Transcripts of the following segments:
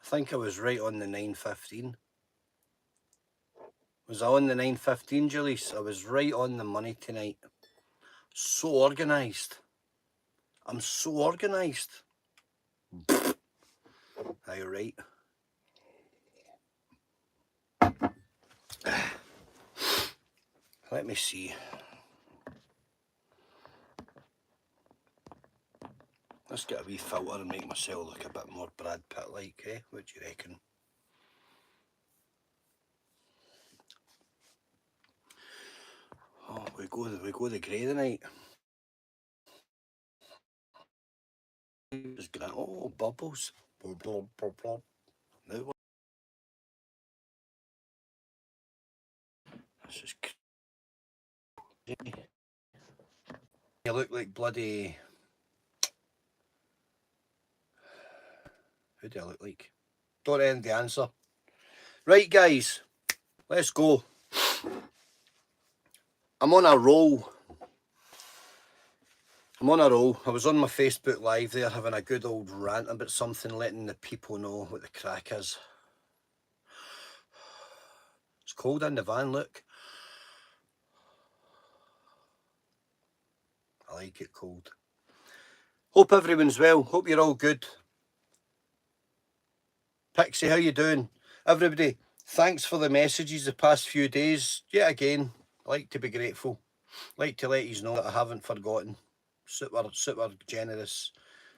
think I was right on the 9:15. Was I on the 9:15, Julius? I was right on the money tonight. So organised. I'm so organised. Are you right? Let me see. Let's get a wee filter and make myself look a bit more Brad Pitt-like, eh? What do you reckon? Oh, we go the grey tonight. Oh, bubbles. Now this is crazy. You look like bloody... Who do I look like? Don't end the answer. Right, guys. Let's go. I'm on a roll. I was on my Facebook Live there having a good old rant about something, letting the people know what the crack is. It's cold in the van, look. I like it cold. Hope everyone's well. Hope you're all good. Pixie, how you doing? Everybody, thanks for the messages the past few days. Yet again, I like to be grateful. Like to let you know that I haven't forgotten. Super generous.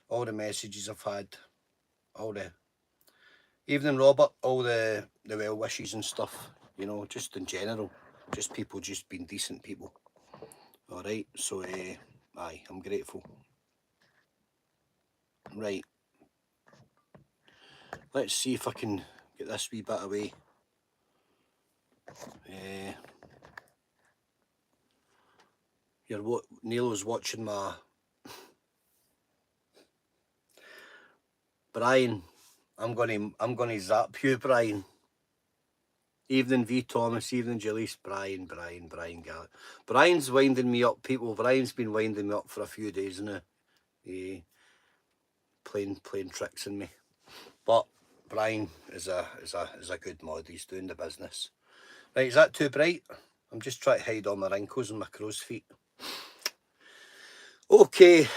All the messages I've had. All the... Evening, Robert. All the well wishes and stuff. You know, just in general. Just people just being decent people. Alright, so, aye, I'm grateful. Right. Let's see if I can get this wee bit away. Neil's watching my... Brian, I'm gonna zap you, Brian. Evening, V Thomas. Evening, Julius. Brian Garrett. Brian's winding me up, people. Brian's been winding me up for a few days now. Playing tricks on me. But Brian is a good mod. He's doing the business. Right, is that too bright? I'm just trying to hide all my wrinkles and my crow's feet. Okay.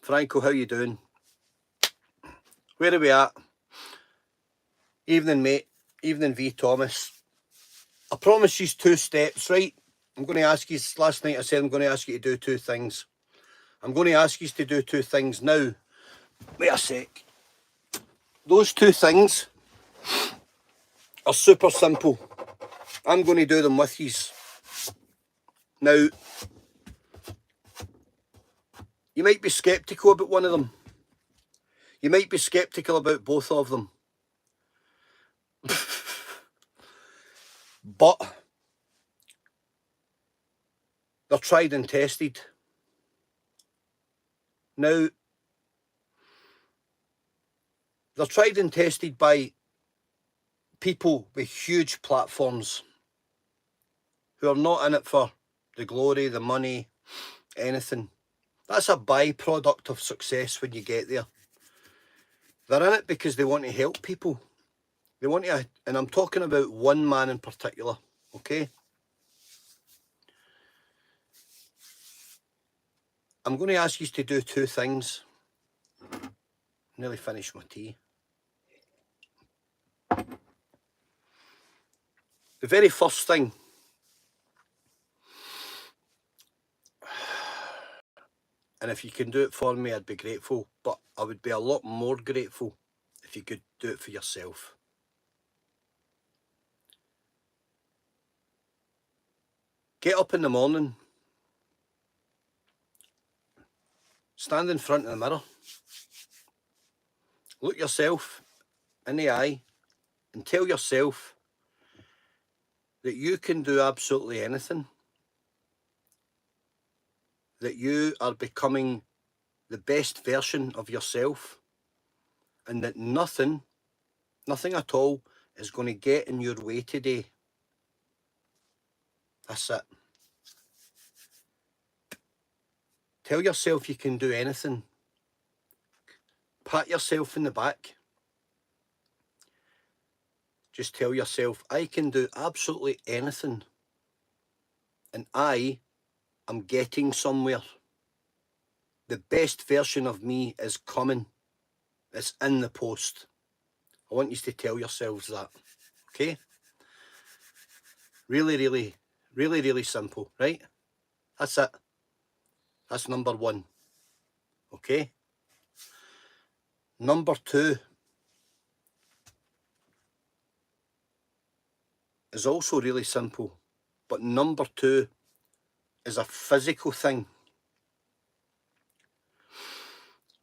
Franco, how you doing? Where are we at? Evening, mate. Evening, V Thomas. I promise you 2 steps, right? I'm going to ask you, last night I said I'm going to ask you to do 2 things. I'm going to ask you to do 2 things now. Wait a sec. Those 2 things are super simple. I'm going to do them with you. Now, you might be sceptical about one of them. You might be sceptical about both of them. But they're tried and tested. Now, they're tried and tested by people with huge platforms who are not in it for the glory, the money, anything. That's a byproduct of success when you get there. They're in it because they want to help people. They want to, and I'm talking about one man in particular, okay? I'm going to ask you to do 2 things. Nearly finished my tea. The very first thing, and if you can do it for me, I'd be grateful, but I would be a lot more grateful if you could do it for yourself. Get up in the morning, stand in front of the mirror, look yourself in the eye and tell yourself that you can do absolutely anything, that you are becoming the best version of yourself, and that nothing at all is going to get in your way today. That's it. Tell yourself you can do anything. Pat yourself in the back. just tell yourself, I can do absolutely anything. And I am getting somewhere. The best version of me is coming. It's in the post. I want you to tell yourselves that. Okay? Really, really, really, really simple, right? That's it. That's number one. Okay? Number two is also really simple. But number two is a physical thing.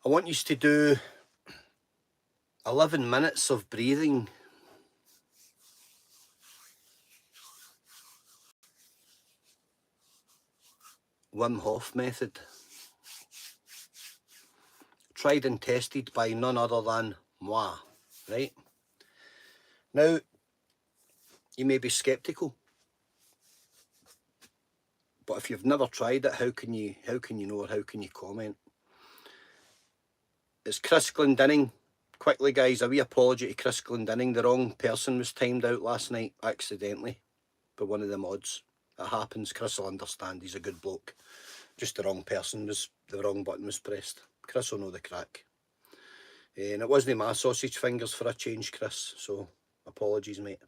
I want you to do 11 minutes of breathing. Wim Hof method. Tried and tested by none other than moi, right? Now, you may be sceptical, but if you've never tried it, how can you know, or how can you comment? It's Chris Glendinning. Quickly, guys, a wee apology to Chris Glendinning. The wrong person was timed out last night, accidentally, by one of the mods. It happens. Chris will understand. He's a good bloke. Just the wrong person the wrong button was pressed. Chris will know the crack. And it wasn't my sausage fingers for a change, Chris. So, apologies, mate.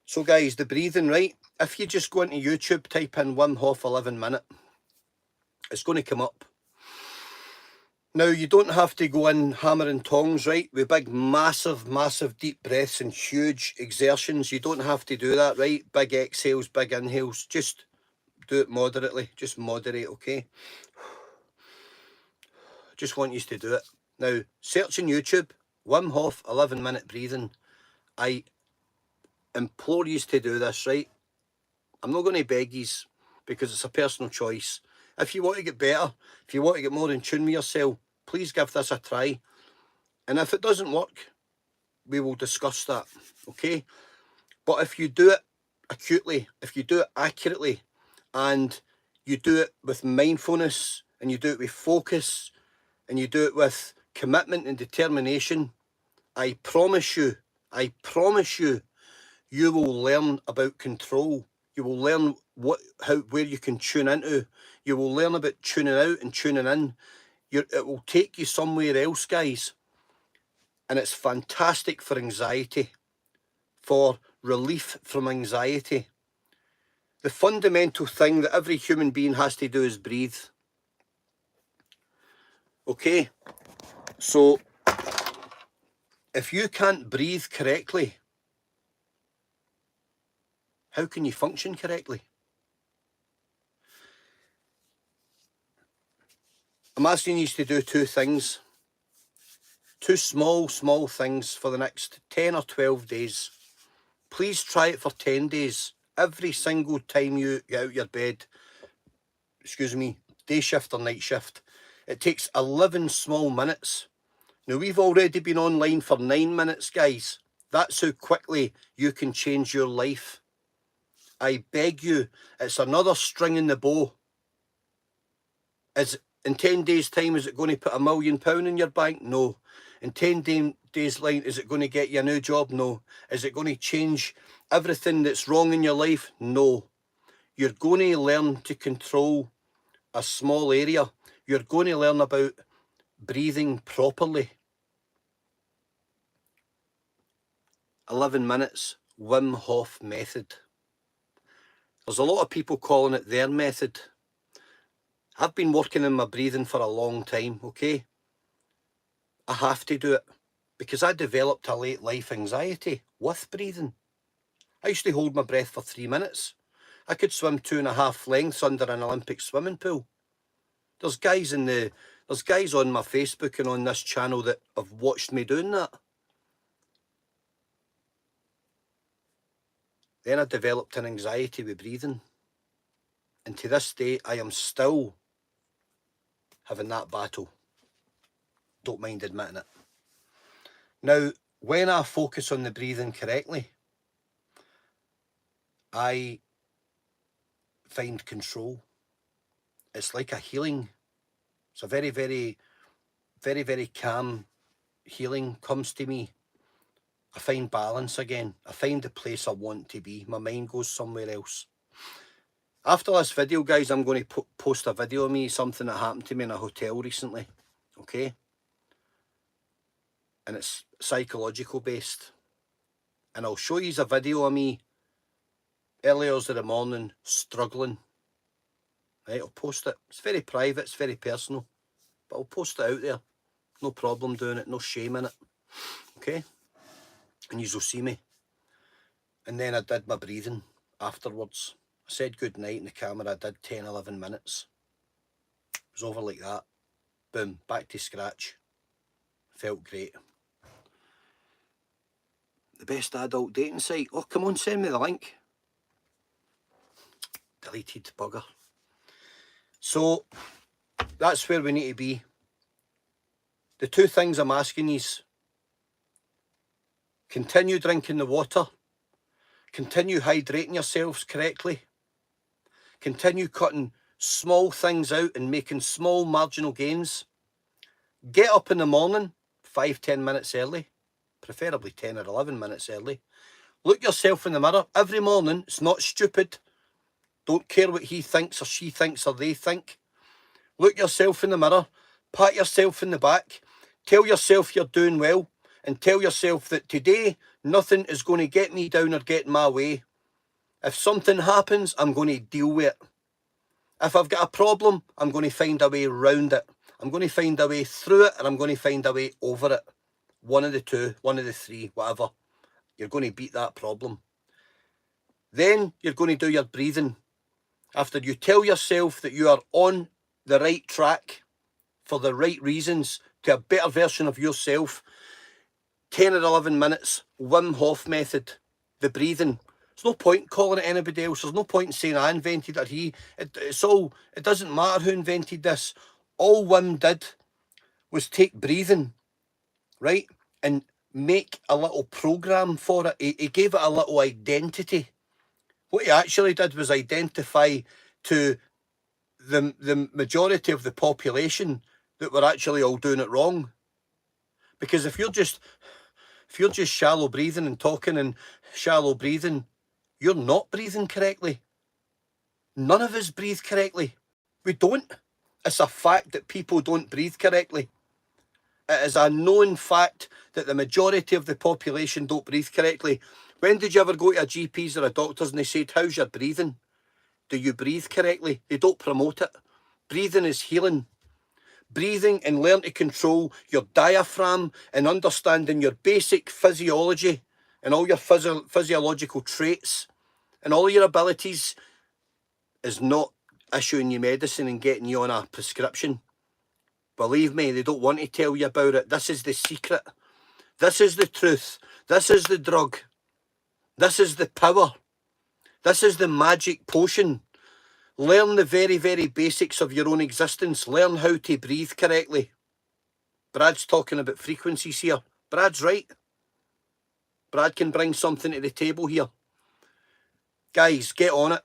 So, guys, the breathing, right? If you just go into YouTube, type in Wim Hof 11 minute, it's going to come up. Now, you don't have to go in hammer and tongs, right? With big, massive, massive deep breaths and huge exertions. You don't have to do that, right? Big exhales, big inhales. Just do it moderately. Just moderate, okay? Just want you to do it. Now, search on YouTube, Wim Hof 11 minute breathing. I implore you to do this, right? I'm not going to beg you because it's a personal choice. If you want to get better, if you want to get more in tune with yourself, please give this a try. And if it doesn't work, we will discuss that, okay? But if you do it acutely, if you do it accurately, and you do it with mindfulness, and you do it with focus, and you do it with commitment and determination, I promise you, you will learn about control. You will learn where you can tune into. You will learn about tuning out and tuning in. It will take you somewhere else, guys. And it's fantastic for anxiety, for relief from anxiety. The fundamental thing that every human being has to do is breathe. Okay? So, if you can't breathe correctly, how can you function correctly? I'm asking you to do two things. Two small things for the next 10 or 12 days. Please try it for 10 days. Every single time you get out of your bed, day shift or night shift. It takes 11 small minutes. Now, we've already been online for 9 minutes, guys. That's how quickly you can change your life. I beg you, it's another string in the bow. In 10 days' time, is it going to put £1 million in your bank? No. In 10 days' line, is it going to get you a new job? No. Is it going to change everything that's wrong in your life? No. You're going to learn to control a small area. You're going to learn about breathing properly. 11 minutes, Wim Hof method. There's a lot of people calling it their method. I've been working on my breathing for a long time, okay? I have to do it because I developed a late life anxiety with breathing. I used to hold my breath for 3 minutes. I could swim 2.5 lengths under an Olympic swimming pool. There's guys on my Facebook and on this channel that have watched me doing that. Then I developed an anxiety with breathing. And to this day, I am still having that battle. Don't mind admitting it. Now, when I focus on the breathing correctly, I find control. It's like a healing. It's a very, very, very, very calm healing comes to me. I find balance again. I find the place I want to be. My mind goes somewhere else. After this video, guys, I'm going to post a video of me, something that happened to me in a hotel recently, okay? And it's psychological based. And I'll show you a video of me early hours of the morning struggling. Right, I'll post it. It's very private, it's very personal, but I'll post it out there. No problem doing it, no shame in it, okay? And you'll see me. And then I did my breathing afterwards. I said good night in the camera. I did 10, 11 minutes. It was over like that. Boom, back to scratch. Felt great. The best adult dating site. Oh, come on, send me the link. Deleted, bugger. So, that's where we need to be. The two things I'm asking is, continue drinking the water. Continue hydrating yourselves correctly. Continue cutting small things out and making small marginal gains. Get up in the morning 5-10 minutes early, preferably 10 or 11 minutes early. Look yourself in the mirror every morning. It's not stupid. Don't care what he thinks or she thinks or they think. Look yourself in the mirror, pat yourself in the back, tell yourself you're doing well, and tell yourself that today nothing is going to get me down or get in my way. If something happens, I'm going to deal with it. If I've got a problem, I'm going to find a way around it. I'm going to find a way through it, and I'm going to find a way over it. One of the two, one of the three, whatever. You're going to beat that problem. Then you're going to do your breathing. After you tell yourself that you are on the right track for the right reasons to a better version of yourself, 10 or 11 minutes, Wim Hof method, the breathing. There's no point calling it anybody else. There's no point in saying I invented it. It doesn't matter who invented this. All Wim did was take breathing, right, and make a little program for it. He gave it a little identity. What he actually did was identify to the majority of the population that were actually all doing it wrong. Because if you're just shallow breathing and talking and shallow breathing, you're not breathing correctly. None of us breathe correctly. We don't. It's a fact that people don't breathe correctly. It is a known fact that the majority of the population don't breathe correctly. When did you ever go to a GP's or a doctor's and they said, how's your breathing? Do you breathe correctly? They don't promote it. Breathing is healing. Breathing and learn to control your diaphragm and understanding your basic physiology and all your physiological traits and all your abilities is not issuing you medicine and getting you on a prescription. Believe me, they don't want to tell you about it. This is the secret. This is the truth. This is the drug. This is the power. This is the magic potion. Learn the very, very basics of your own existence. Learn how to breathe correctly. Brad's talking about frequencies here. Brad's right. Brad can bring something to the table here. Guys, get on it.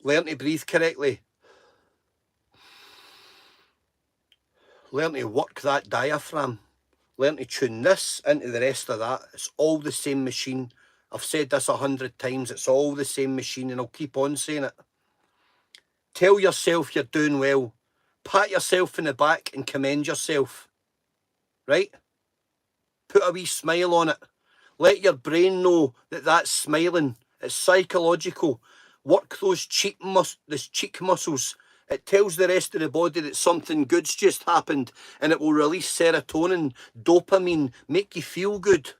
Learn to breathe correctly. Learn to work that diaphragm. Learn to tune this into the rest of that. It's all the same machine. I've said this 100 times. It's all the same machine, and I'll keep on saying it. Tell yourself you're doing well. Pat yourself in the back and commend yourself. Right? Put a wee smile on it. Let your brain know that that's smiling. It's psychological. Work those cheek muscles. It tells the rest of the body that something good's just happened, and it will release serotonin, dopamine, make you feel good.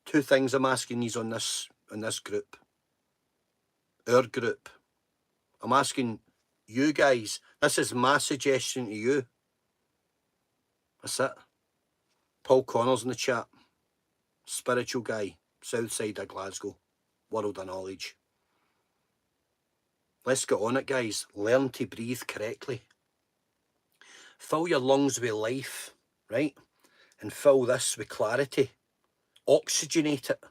Two things I'm asking you on this group. Our group. I'm asking you guys. This is my suggestion to you. That's it. Paul Connors in the chat. Spiritual guy. South side of Glasgow. World of knowledge. Let's get on it, guys. Learn to breathe correctly. Fill your lungs with life, right? And fill this with clarity. Oxygenate it.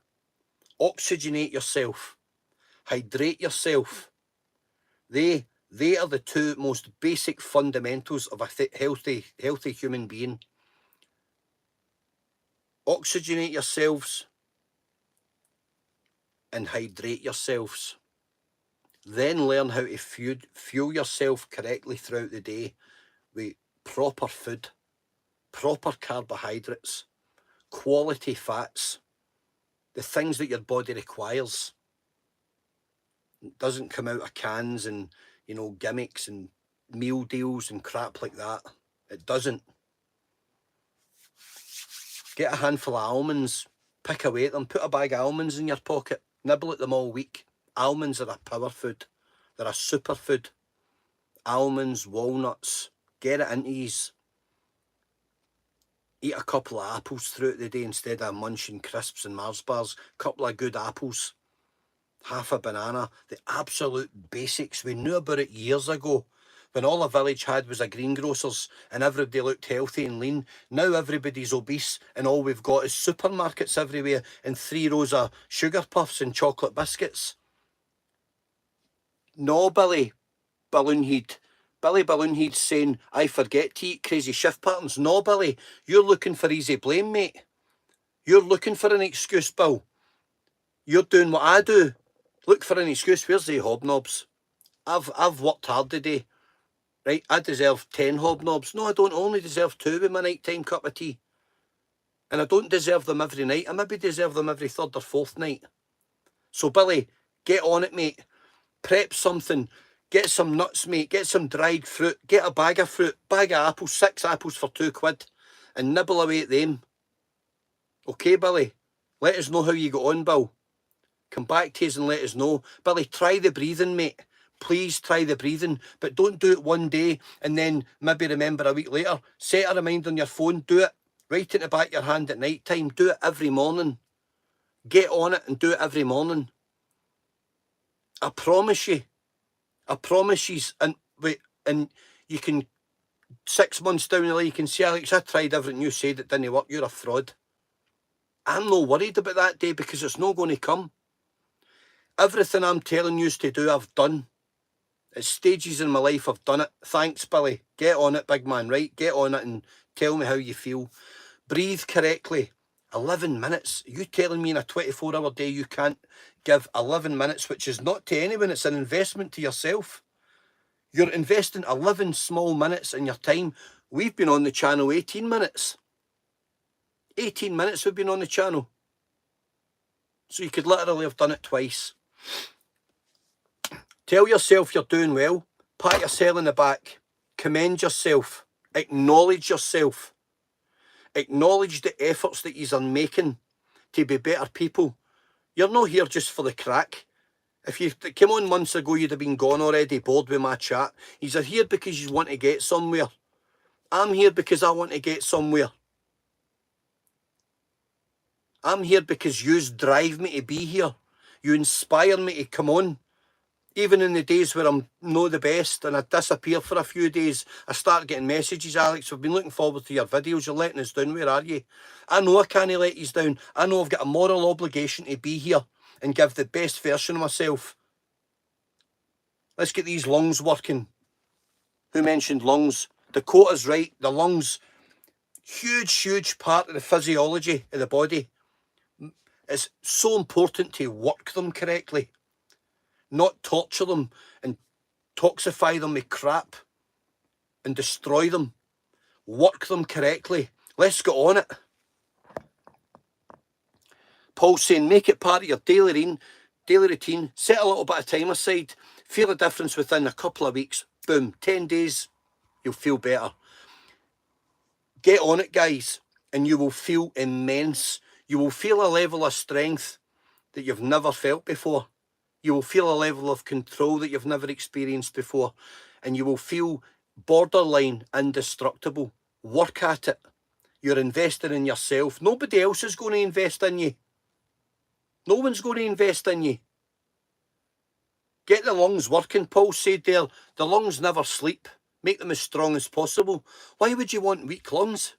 Oxygenate yourself. Hydrate yourself. They are the two most basic fundamentals of a healthy human being. oxygenate yourselves and hydrate yourselves. Then learn how to fuel yourself correctly throughout the day with proper food, proper carbohydrates, quality fats, the things that your body requires. It doesn't come out of cans and, you know, gimmicks and meal deals and crap like that. It doesn't. Get a handful of almonds, pick away at them, put a bag of almonds in your pocket, nibble at them all week. Almonds are a power food. They're a superfood. Almonds, walnuts, get it into yous. Eat a couple of apples throughout the day instead of munching crisps and Mars bars. Couple of good apples. Half a banana. The absolute basics. We knew about it years ago when all a village had was a greengrocers and everybody looked healthy and lean. Now everybody's obese and all we've got is supermarkets everywhere and 3 rows of sugar puffs and chocolate biscuits. No, Billy Balloonhead. Billy Balloonhead's saying, I forget to eat, crazy shift patterns. No, Billy, you're looking for easy blame, mate. You're looking for an excuse, Bill. You're doing what I do. Look for an excuse. Where's the hobnobs? I've worked hard today. Right, I deserve 10 hobnobs. No, I don't. Only deserve 2 with my nighttime cup of tea. And I don't deserve them every night. I maybe deserve them every 3rd or 4th night. So, Billy, get on it, mate. Prep something. Get some nuts, mate. Get some dried fruit. Get a bag of fruit. Bag of apples. 6 apples for £2. And nibble away at them. Okay, Billy? Let us know how you got on, Bill. Come back to us and let us know. Billy, try the breathing, mate. Please try the breathing, but don't do it one day and then maybe remember a week later. Set a reminder on your phone, do it. Write it in the back of your hand at night time. Do it every morning. Get on it and do it every morning. I promise you. I promise you. And you can, 6 months down the line, you can say, Alex, I tried everything you said, it didn't work. You're a fraud. I'm not worried about that day because it's not going to come. Everything I'm telling you to do, I've done. At stages in my life, I've done it. Thanks, Billy. Get on it, big man, right? Get on it and tell me how you feel. Breathe correctly. 11 minutes. Are you telling me in a 24-hour day you can't give 11 minutes, which is not to anyone, it's an investment to yourself. You're investing 11 small minutes in your time. We've been on the channel 18 minutes. 18 minutes we've been on the channel. So you could literally have done it twice. Tell yourself you're doing well. Pat yourself in the back. Commend yourself. Acknowledge yourself. Acknowledge the efforts that you're making to be better people. You're not here just for the crack. If you came on months ago, you'd have been gone already, bored with my chat. You're here because you want to get somewhere. I'm here because I want to get somewhere. I'm here because you drive me to be here. You inspire me to come on. Even in the days where I'm not the best and I disappear for a few days, I start getting messages, Alex, we've been looking forward to your videos, you're letting us down, where are you? I know I can't let you down. I know I've got a moral obligation to be here and give the best version of myself. Let's get these lungs working. Who mentioned lungs? Dakota's right, the lungs, huge part of the physiology of the body. It's so important to work them correctly. Not torture them and toxify them with crap and destroy them. Work them correctly. Let's get on it. Paul's saying, make it part of your daily routine. Set a little bit of time aside. Feel a difference within a couple of weeks. Boom, 10 days, you'll feel better. Get on it, guys, and you will feel immense. You will feel a level of strength that you've never felt before. You will feel a level of control that you've never experienced before. And you will feel borderline indestructible. Work at it. You're investing in yourself. Nobody else is going to invest in you. No one's going to invest in you. Get the lungs working. Paul said there, the lungs never sleep. Make them as strong as possible. Why would you want weak lungs?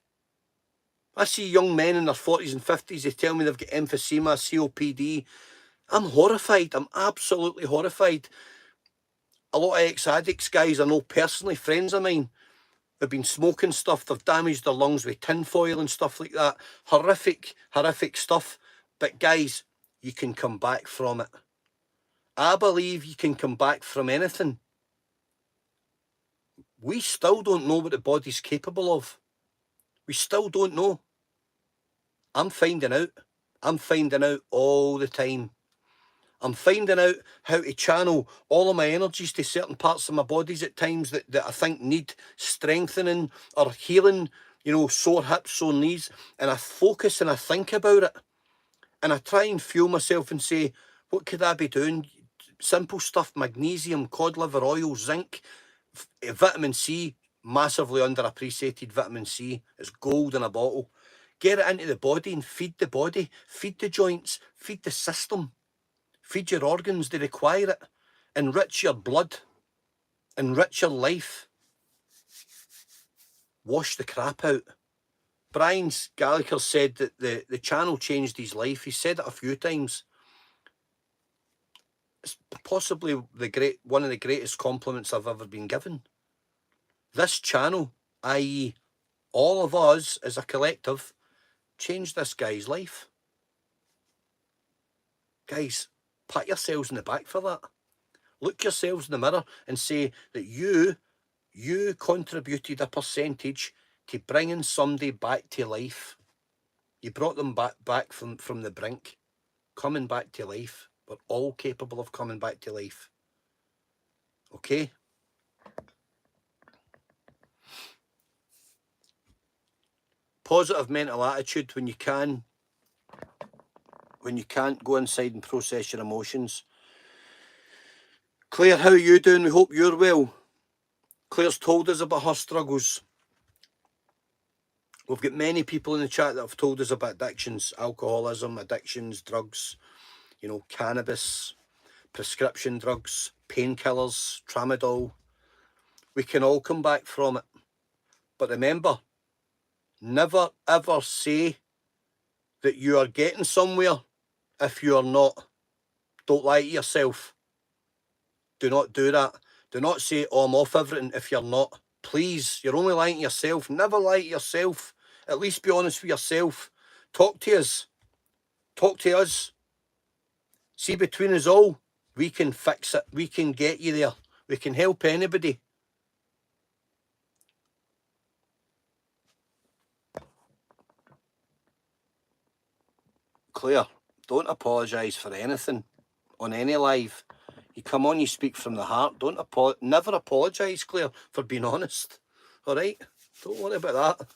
I see young men in their 40s and 50s, they tell me they've got emphysema, COPD. I'm horrified. I'm absolutely horrified. A lot of ex-addicts, guys, I know personally, friends of mine, They've been smoking stuff. They've damaged their lungs with tinfoil and stuff like that. Horrific, horrific stuff. But guys, you can come back from it. I believe you can come back from anything. We still don't know what the body's capable of. We still don't know. I'm finding out. I'm finding out all the time. I'm finding out how to channel all of my energies to certain parts of my bodies at times that I think need strengthening or healing, you know, sore hips, sore knees. And I focus and I think about it. And I try and fuel myself and say, what could I be doing? Simple stuff, magnesium, cod liver oil, zinc, vitamin C, massively underappreciated vitamin C. It's gold in a bottle. Get it into the body and feed the joints, feed the system. Feed your organs, they require it. Enrich your blood. Enrich your life. Wash the crap out. Brian Gallagher said that the channel changed his life. He said it a few times. It's possibly one of the greatest compliments I've ever been given. This channel, i.e. all of us as a collective, changed this guy's life. Guys, pat yourselves in the back for that. Look yourselves in the mirror and say that you contributed a percentage to bringing somebody back to life. You brought them back from the brink, coming back to life. We're all capable of coming back to life. Okay? Positive mental attitude when you can't go inside and process your emotions. Claire, how are you doing? We hope you're well. Claire's told us about her struggles. We've got many people in the chat that have told us about addictions, alcoholism, addictions, drugs, you know, cannabis, prescription drugs, painkillers, tramadol. We can all come back from it. But remember, never ever say that you are getting somewhere if you are not. Don't lie to yourself. Do not do that. Do not say, oh, I'm off everything if you're not. Please, you're only lying to yourself. Never lie to yourself. At least be honest with yourself. Talk to us. Talk to us. See, between us all, we can fix it. We can get you there. We can help anybody. Claire, don't apologise for anything on any live. You come on, you speak from the heart. Never apologise, Claire, for being honest. All right? Don't worry about that.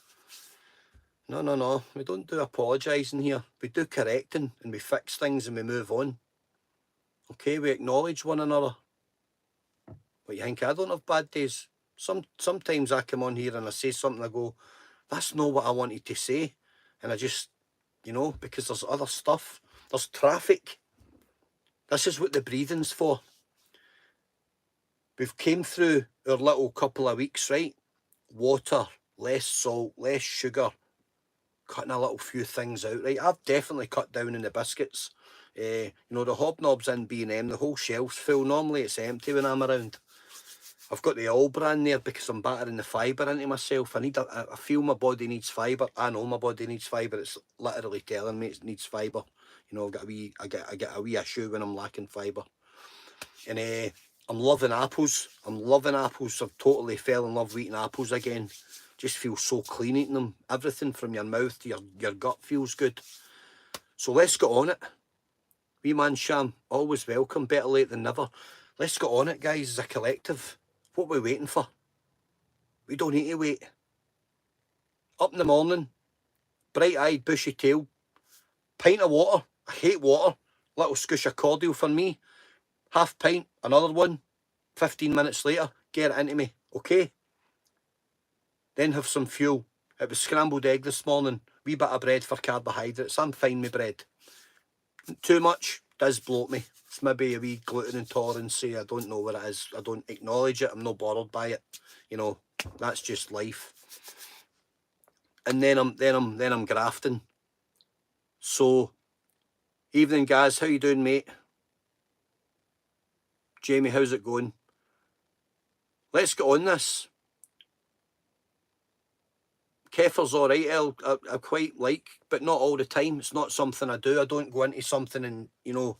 No. We don't do apologising here. We do correcting and we fix things and we move on. Okay? We acknowledge one another. But you think I don't have bad days? Sometimes I come on here and I say something, I go, that's not what I wanted to say. And I just, you know, because there's other stuff. There's traffic. This is what the breathing's for. We've came through our little couple of weeks, right? Water, less salt, less sugar, cutting a little few things out, right? I've definitely cut down on the biscuits. You know, the Hobnobs in B&M, the whole shelf's full. Normally it's empty when I'm around. I've got the All brand there because I'm battering the fibre into myself. I feel my body needs fibre. I know my body needs fibre. It's literally telling me it needs fibre. You know, I get a wee issue when I'm lacking fibre. And I'm loving apples. I've totally fell in love with eating apples again. Just feel so clean eating them. Everything from your mouth to your gut feels good. So let's get on it. Wee man Sham, always welcome. Better late than never. Let's get on it, guys, as a collective. What are we waiting for? We don't need to wait. Up in the morning, bright-eyed, bushy tail, pint of water. I hate water. Little scoosh of cordial for me. Half pint, another one. 15 minutes later, get it into me, okay? Then have some fuel. It was scrambled egg this morning. Wee bit of bread for carbohydrates. I'm fine with bread. Too much does bloat me. It's maybe a wee gluten intolerance. I don't know what it is. I don't acknowledge it. I'm not bothered by it. You know, that's just life. And then I'm grafting. So, evening guys, how you doing, mate? Jamie, how's it going? Let's get on this. Kefir's all right, I quite like, but not all the time. It's not something I do. I don't go into something and, you know,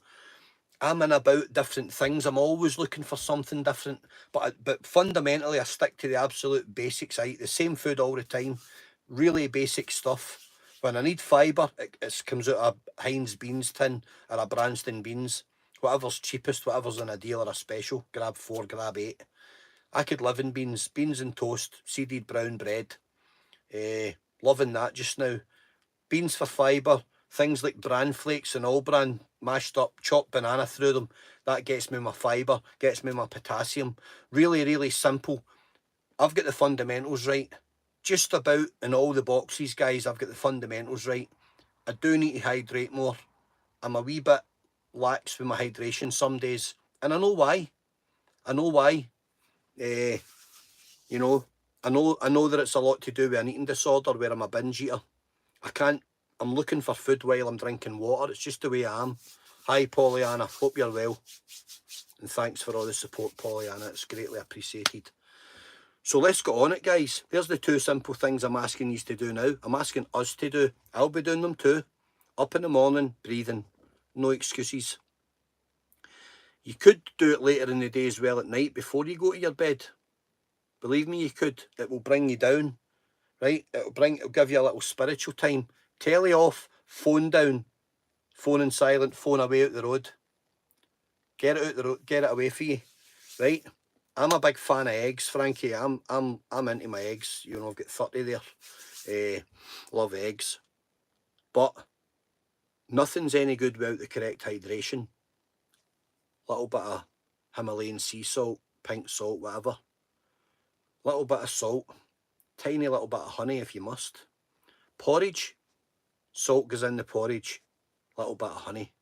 I'm in about different things. I'm always looking for something different. But fundamentally, I stick to the absolute basics. I eat the same food all the time. Really basic stuff. When I need fibre, it comes out of a Heinz beans tin or a Branston beans. Whatever's cheapest, whatever's in a deal or a special. Grab 4, grab 8. I could live in beans. Beans and toast, seeded brown bread. Loving that just now. Beans for fibre. Things like bran flakes and all bran mashed up, chopped banana through them. That gets me my fibre, gets me my potassium. Really, really simple. I've got the fundamentals right. Just about in all the boxes, guys, I've got the fundamentals right. I do need to hydrate more. I'm a wee bit lax with my hydration some days. And I know why. I know why. You know, I know that it's a lot to do with an eating disorder where I'm a binge eater. I'm looking for food while I'm drinking water. It's just the way I am. Hi, Pollyanna. Hope you're well. And thanks for all the support, Pollyanna. It's greatly appreciated. So let's get on it, guys. There's the 2 simple things I'm asking you to do now. I'm asking us to do. I'll be doing them too. Up in the morning, breathing. No excuses. You could do it later in the day as well at night before you go to your bed. Believe me, you could. It will bring you down, right? It'll give you a little spiritual time. Telly off, phone down, phone in silent, phone away out the road. Get it out the road, get it away for you, right? I'm a big fan of eggs, Frankie. I'm into my eggs. You know, I've got 30 there. Love eggs, but nothing's any good without the correct hydration. Little bit of Himalayan sea salt, pink salt, whatever. Little bit of salt, tiny little bit of honey if you must. Porridge, salt goes in the porridge, little bit of honey.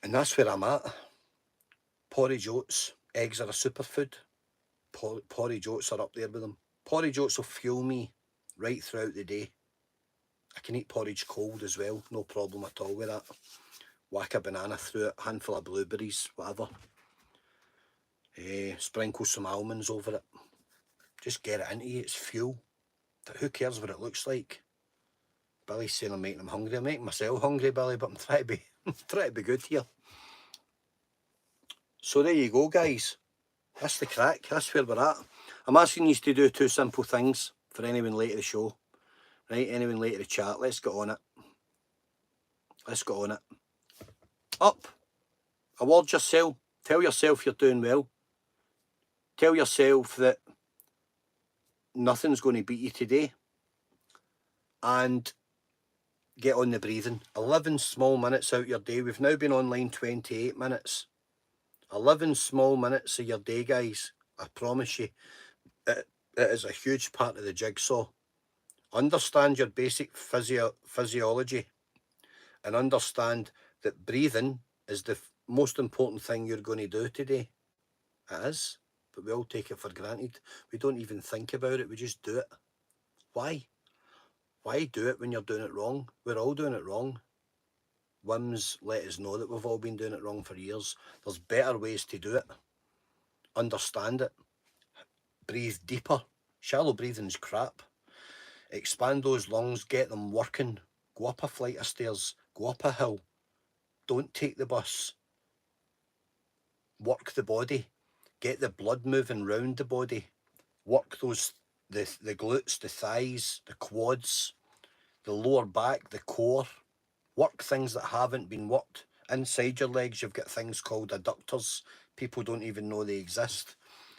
And that's where I'm at. Porridge oats, eggs are a superfood. Porridge oats are up there with them. Porridge oats will fuel me right throughout the day. I can eat porridge cold as well, no problem at all with that. Whack a banana through it, handful of blueberries, whatever. Sprinkle some almonds over it. Just get it into you, it's fuel. Who cares what it looks like? Billy's saying I'm making him hungry. I'm making myself hungry, Billy, but I'm trying to be good here. So there you go, guys. That's the crack. That's where we're at. I'm asking you to do 2 simple things for anyone late to the show. Right, anyone late to the chat. Let's get on it. Let's get on it. Up. Award yourself. Tell yourself you're doing well. Tell yourself that nothing's going to beat you today. And get on the breathing. 11 small minutes out your day. We've now been online 28 minutes. 11 small minutes of your day, guys. I promise you, it is a huge part of the jigsaw. Understand your basic physiology and understand that breathing is the most important thing you're going to do today. It is, but we all take it for granted. We don't even think about it. We just do it. Why? Why do it when you're doing it wrong? We're all doing it wrong. WIMS let us know that we've all been doing it wrong for years. There's better ways to do it. Understand it. Breathe deeper. Shallow breathing's crap. Expand those lungs, get them working. Go up a flight of stairs, go up a hill. Don't take the bus. Work the body. Get the blood moving round the body. Work the glutes, the thighs, the quads, the lower back, the core. Work things that haven't been worked. Inside your legs, you've got things called adductors. People don't even know they exist.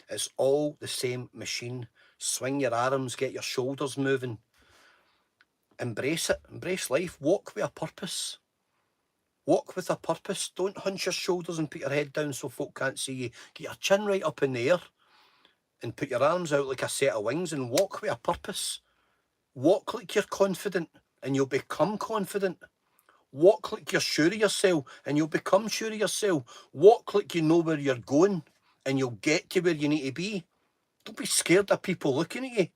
It's all the same machine. Swing your arms, get your shoulders moving. Embrace it. Embrace life. Walk with a purpose. Walk with a purpose. Don't hunch your shoulders and put your head down so folk can't see you. Get your chin right up in the air and put your arms out like a set of wings and walk with a purpose. Walk like you're confident and you'll become confident. Walk like you're sure of yourself and you'll become sure of yourself. Walk like you know where you're going and you'll get to where you need to be. Don't be scared of people looking at you.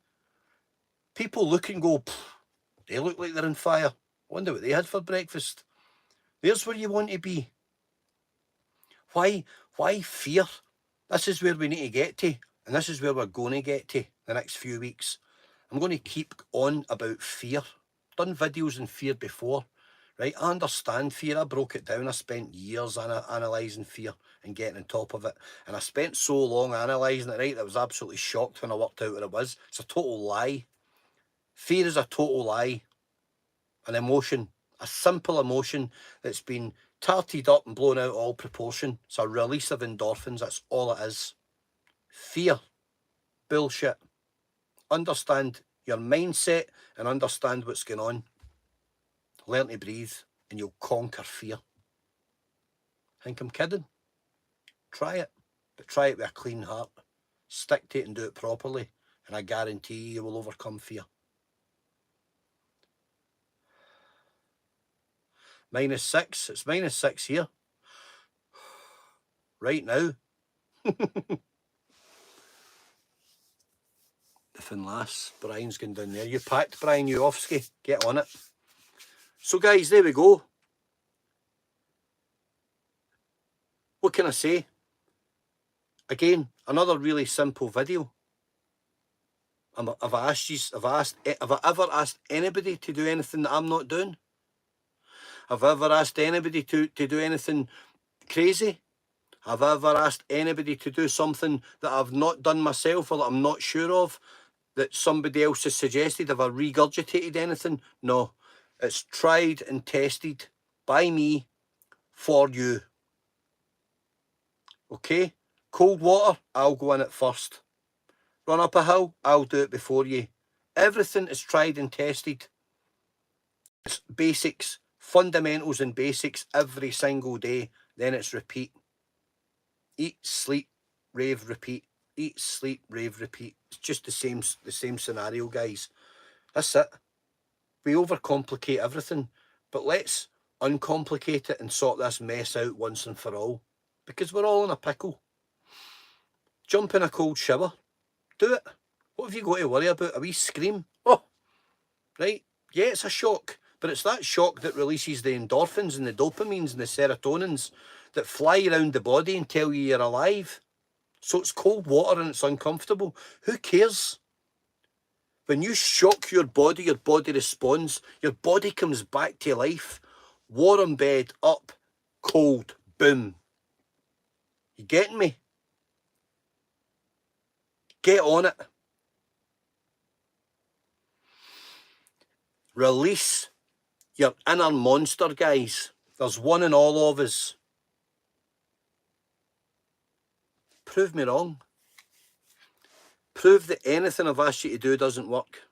People look and go, they look like they're on fire. Wonder what they had for breakfast. There's where you want to be. Why fear? This is where we need to get to, and this is where we're going to get to. the next few weeks. I'm going to keep on about fear. Done videos on fear before, right? I understand fear. I broke it down. I spent years analysing fear and getting on top of it. And I spent so long analysing it, right, that I was absolutely shocked when I worked out what it was. It's a total lie. Fear is a total lie. An emotion, a simple emotion that's been tarted up and blown out of all proportion. It's a release of endorphins. That's all it is. Fear. Bullshit. Understand your mindset and understand what's going on. Learn to breathe and you'll conquer fear. Think I'm kidding? Try it, but try it with a clean heart. Stick to it and do it properly, and I guarantee you will overcome fear. -6. It's -6 here. Right now. The Finlass. Brian's going down there. You packed, Brian Uofsky. Get on it. So guys, there we go. What can I say? Again, another really simple video. Have I ever asked anybody to do anything that I'm not doing? Have I ever asked anybody to do anything crazy? Have I ever asked anybody to do something that I've not done myself or that I'm not sure of, that somebody else has suggested? Have I regurgitated anything? No. It's tried and tested by me for you. Okay? Cold water, I'll go in it first. Run up a hill, I'll do it before you. Everything is tried and tested. It's basics, fundamentals and basics every single day. Then it's repeat. Eat, sleep, rave, repeat. Eat, sleep, rave, repeat. It's just the same scenario, guys. That's it. We overcomplicate everything, but let's uncomplicate it and sort this mess out once and for all, because we're all in a pickle. Jump in a cold shower. Do it. What have you got to worry about? A wee scream? Oh, right. Yeah, it's a shock, but it's that shock that releases the endorphins and the dopamines and the serotonins that fly around the body and tell you you're alive. So it's cold water and it's uncomfortable. Who cares? When you shock your body responds. Your body comes back to life. Warm bed, up, cold, boom. You getting me? Get on it. Release your inner monster, guys. There's one in all of us. Prove me wrong. Prove that anything I've asked you to do doesn't work.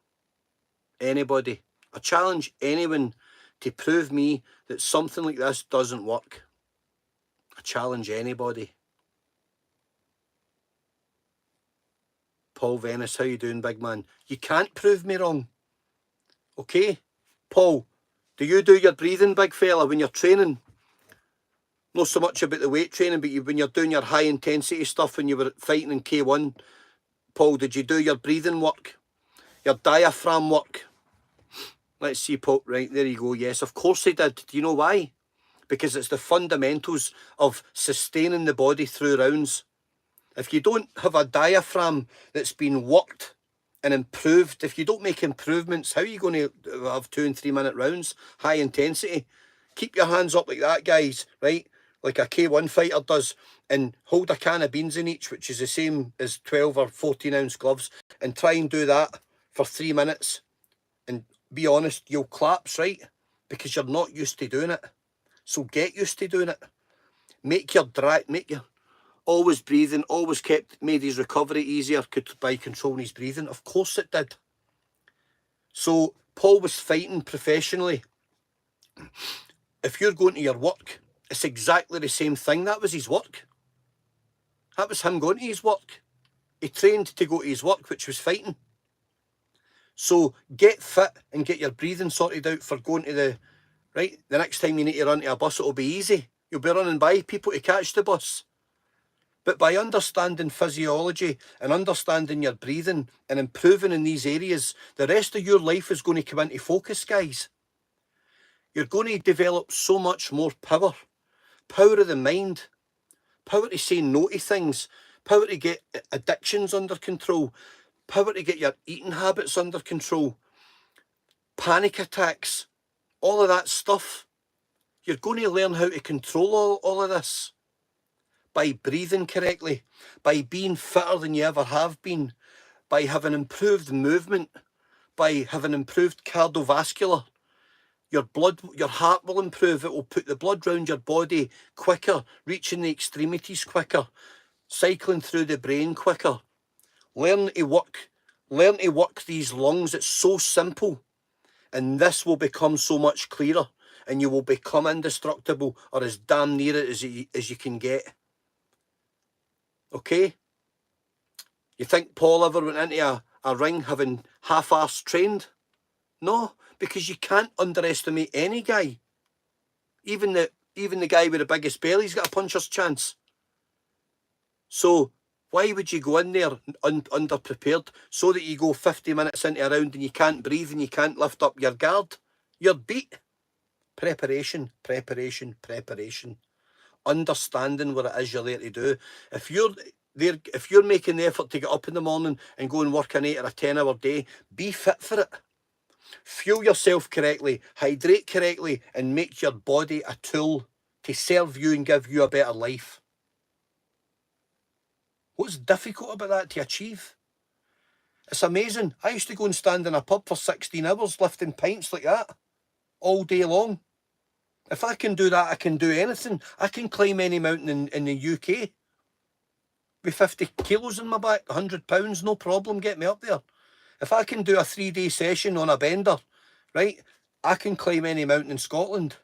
Anybody. I challenge anyone to prove me that something like this doesn't work. I challenge anybody. Paul Venice, how you doing, big man? You can't prove me wrong. Okay? Paul, do you do your breathing, big fella, when you're training? Not so much about the weight training, but when you're doing your high intensity stuff, when you were fighting in K1, Paul, did you do your breathing work? Your diaphragm work? Let's see, Paul. Right, there you go. Yes, of course they did. Do you know why? Because it's the fundamentals of sustaining the body through rounds. If you don't have a diaphragm that's been worked and improved, if you don't make improvements, how are you going to have 2 and 3 minute rounds, high intensity? Keep your hands up like that, guys, right? Like a K1 fighter does, and hold a can of beans in each, which is the same as 12 or 14 ounce gloves, and try and do that for 3 minutes. And be honest, you'll collapse, right? Because you're not used to doing it. So get used to doing it. Make your always breathing, always made his recovery easier by controlling his breathing. Of course it did. So Paul was fighting professionally. If you're going to your work, it's exactly the same thing. That was his work. That was him going to his work. He trained to go to his work, which was fighting. So get fit and get your breathing sorted out for going to the next time you need to run to a bus, it'll be easy. You'll be running by people to catch the bus. But by understanding physiology and understanding your breathing and improving in these areas, the rest of your life is going to come into focus, guys. You're going to develop so much more power. Power of the mind. Power to say no to things. Power to get addictions under control. power to get your eating habits under control, panic attacks, all of that stuff. You're going to learn how to control all of this by breathing correctly, by being fitter than you ever have been, by having improved movement, by having improved cardiovascular. Your heart will improve. It will put the blood round your body quicker, reaching the extremities quicker, cycling through the brain quicker. Learn to work these lungs. It's so simple. And this will become so much clearer, and you will become indestructible, or as damn near it as you can get. Okay? You think Paul ever went into a ring having half-arsed trained? No, because you can't underestimate any guy. Even the guy with the biggest belly's got a puncher's chance. So why would you go in there underprepared so that you go 50 minutes into a round and you can't breathe and you can't lift up your guard? You're beat. Preparation, preparation, preparation. Understanding what it is you're there to do. If you're making the effort to get up in the morning and go and work an 8 or a 10-hour day, be fit for it. Fuel yourself correctly, hydrate correctly, and make your body a tool to serve you and give you a better life. What's difficult about that to achieve? It's amazing. I used to go and stand in a pub for 16 hours lifting pints like that all day long. If I can do that, I can do anything. I can climb any mountain in the UK with 50 kilos in my back, 100 pounds, no problem, get me up there. If I can do a 3-day session on a bender, right, I can climb any mountain in Scotland.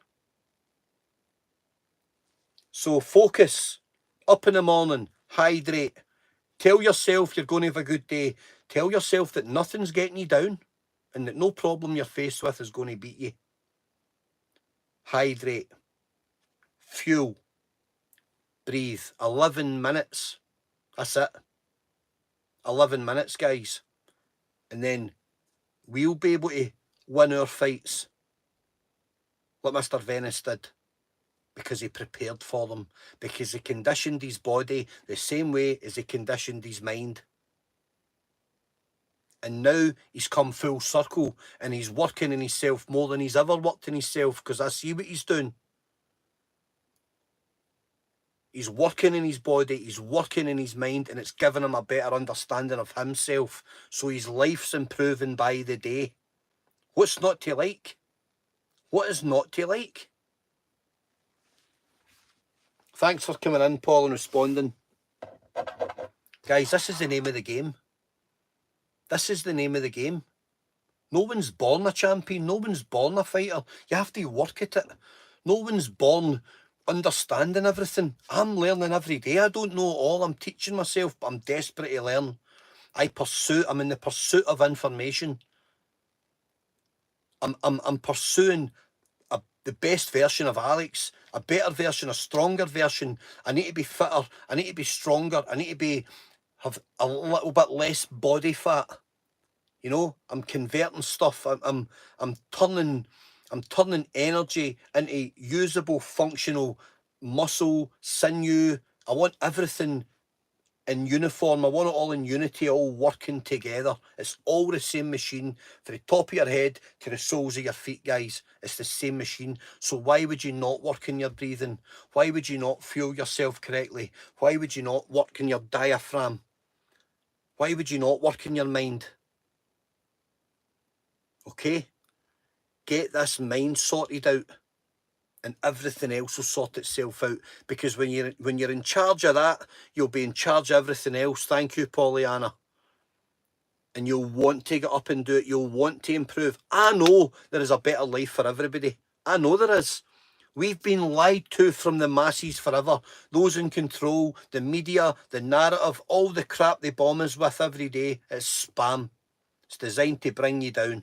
So focus, up in the morning, hydrate, tell yourself you're going to have a good day, tell yourself that nothing's getting you down and that no problem you're faced with is going to beat you. Hydrate, fuel, breathe. 11 minutes, that's it. 11 minutes, guys. And then we'll be able to win our fights like Mr. Venice did, because he prepared for them, because he conditioned his body the same way as he conditioned his mind. And now he's come full circle and he's working in himself more than he's ever worked in himself, because I see what he's doing. He's working in his body, he's working in his mind, and it's given him a better understanding of himself. So his life's improving by the day. What's not to like? What is not to like? Thanks for coming in, Paul, and responding. Guys, this is the name of the game. This is the name of the game. No one's born a champion. No one's born a fighter. You have to work at it. No one's born understanding everything. I'm learning every day. I don't know all. I'm teaching myself, but I'm desperate to learn. I'm in the pursuit of information. I'm pursuing the best version of Alex, a better version, a stronger version. I need to be fitter. I need to be stronger. I need to have a little bit less body fat. You know, I'm converting stuff. I'm turning energy into usable, functional muscle, sinew. I want everything in uniform. I want it all in unity, all working together. It's all the same machine, from the top of your head to the soles of your feet, guys. It's the same machine. So why would you not work in your breathing? Why would you not fuel yourself correctly? Why would you not work in your diaphragm? Why would you not work in your mind? Okay? Get this mind sorted out, and everything else will sort itself out. Because when you're in charge of that, you'll be in charge of everything else. Thank you, Pollyanna. And you'll want to get up and do it. You'll want to improve. I know there is a better life for everybody. I know there is. We've been lied to from the masses forever. Those in control, the media, the narrative, all the crap they bomb us with every day. It's spam. It's designed to bring you down.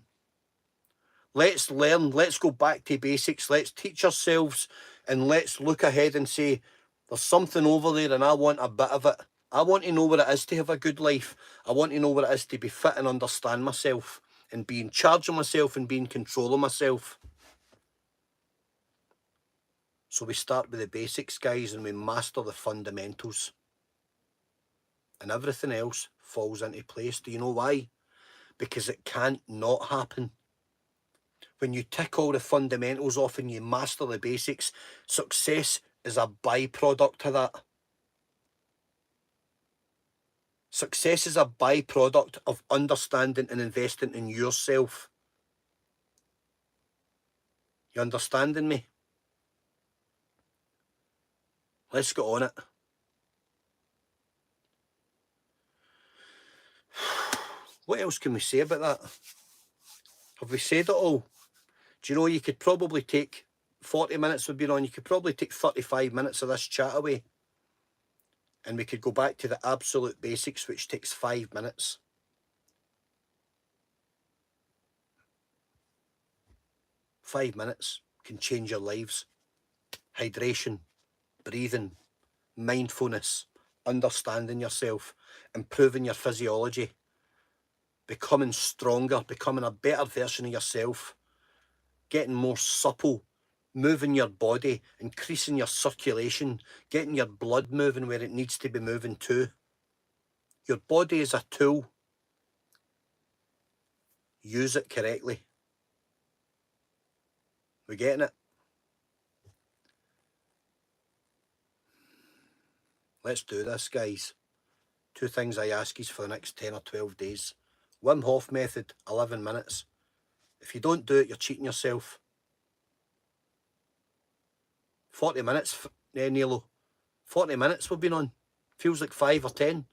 Let's learn. Let's go back to basics. Let's teach ourselves, and let's look ahead and say, there's something over there and I want a bit of it. I want to know what it is to have a good life. I want to know what it is to be fit and understand myself and be in charge of myself and be in control of myself. So we start with the basics, guys, and we master the fundamentals. And everything else falls into place. Do you know why? Because it can't not happen. When you tick all the fundamentals off and you master the basics, success is a byproduct of that. Success is a byproduct of understanding and investing in yourself. You understanding me? Let's get on it. What else can we say about that? Have we said it all? Do you know, you could probably take 40 minutes we've been on, you could probably take 35 minutes of this chat away. And we could go back to the absolute basics, which takes 5 minutes. 5 minutes can change your lives. Hydration, breathing, mindfulness, understanding yourself, improving your physiology, becoming stronger, becoming a better version of yourself, getting more supple, moving your body, increasing your circulation, getting your blood moving where it needs to be moving to. Your body is a tool. Use it correctly. We getting it? Let's do this, guys. 2 things I ask you for the next 10 or 12 days. Wim Hof method, 11 minutes. If you don't do it, you're cheating yourself. 40 minutes, Nilo. 40 minutes we've been on. Feels like 5 or 10.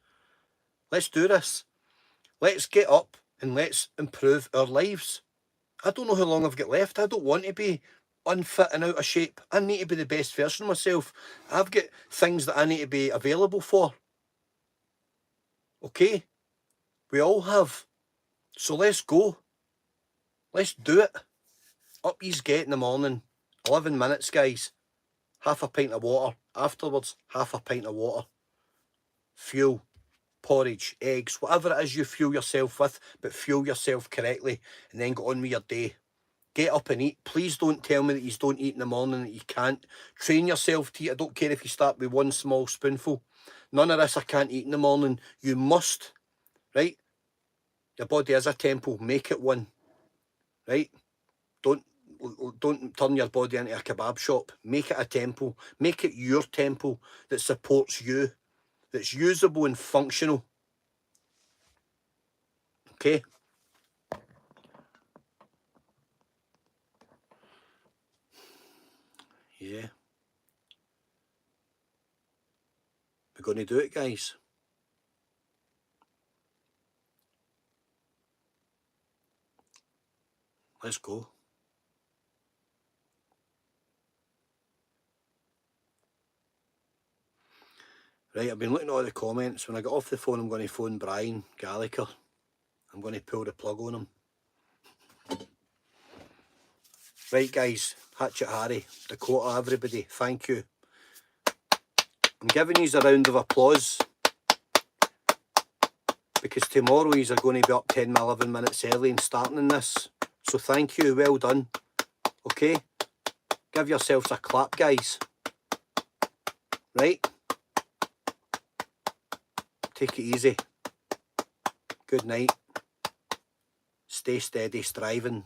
Let's do this. Let's get up and let's improve our lives. I don't know how long I've got left. I don't want to be unfit and out of shape. I need to be the best version of myself. I've got things that I need to be available for. Okay? We all have. So let's go. Let's do it. Up yous get in the morning. 11 minutes, guys. Half a pint of water. Afterwards, half a pint of water. Fuel. Porridge, eggs, whatever it is you fuel yourself with, but fuel yourself correctly and then go on with your day. Get up and eat. Please don't tell me that you don't eat in the morning, that you can't. Train yourself to eat. I don't care if you start with 1 small spoonful. None of this, I can't eat in the morning. You must, right? Your body is a temple. Make it one, right? Don't turn your body into a kebab shop. Make it a temple. Make it your temple that supports you, that's usable and functional. Okay? Yeah. We're going to do it, guys. Let's go. Right, I've been looking at all the comments. When I get off the phone, I'm going to phone Brian Gallagher. I'm going to pull the plug on him. Right, guys. Hatchet Harry. Dakota, everybody. Thank you. I'm giving you a round of applause because tomorrow you are going to be up 10 or 11 minutes early and starting in this. So thank you. Well done. Okay? Give yourselves a clap, guys. Right? Take it easy. Good night. Stay steady, striving.